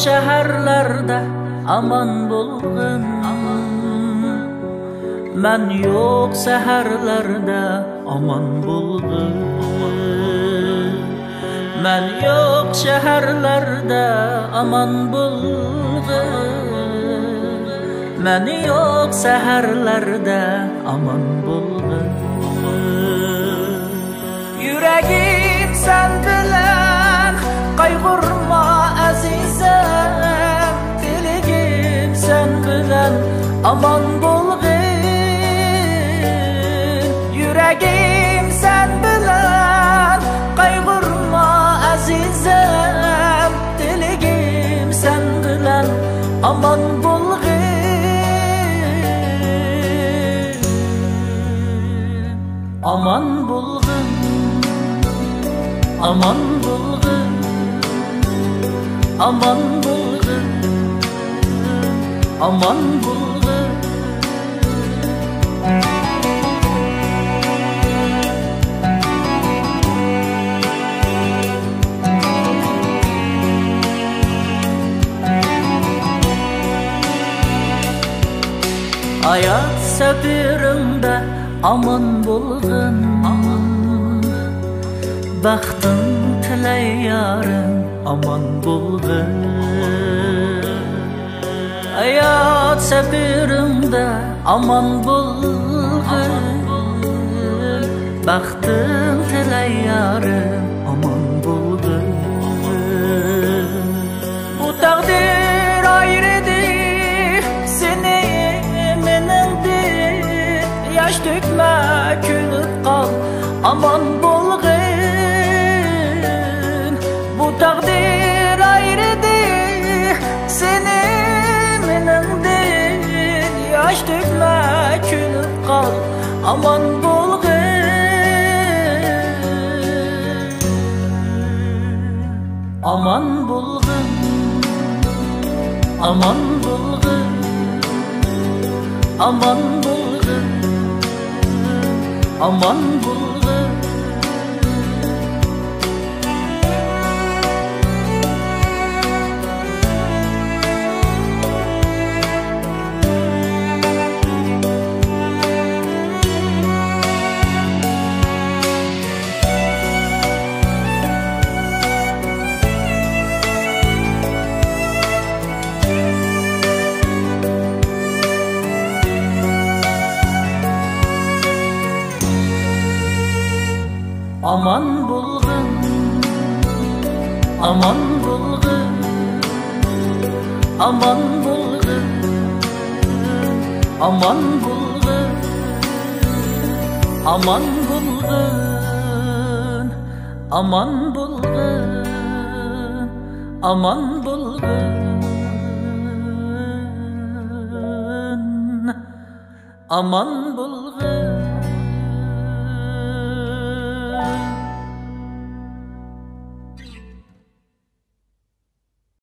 şehirlerde aman bulgın. Men yok seherlerde aman bulgın. Men yok şehirlerde aman bulgın. Men yok seherlerde aman bulgın. Yüreğim sen bilen kaygurma azizem. Diligim sen bilen aman bulgın. Yüreğim sen bilen kaygurma azizem. Diligim sen bilen aman bulgın. Aman bulgın, aman bulgın, aman bulgın, aman bulgın. Hayat seferinde aman bulgın, baxtın tilay yarım aman bulgın. Hayat seferinde aman bulgın, baxtın tilay yarım aman bulgın. Bu takdir ayrıdır seni menimdir. Yaş dökme külüp kal aman bulgın. Bu takdir ayrıdır seni menimdir. Yaş dökme külüp kal aman bulgın. Aman bulgın, aman bulgın, aman bulgın, aman bulgın. Aman bulgın, aman bulgın, aman bulgın, aman bulgın, aman bulgın, aman bulgın, aman bulgın, aman bulgın.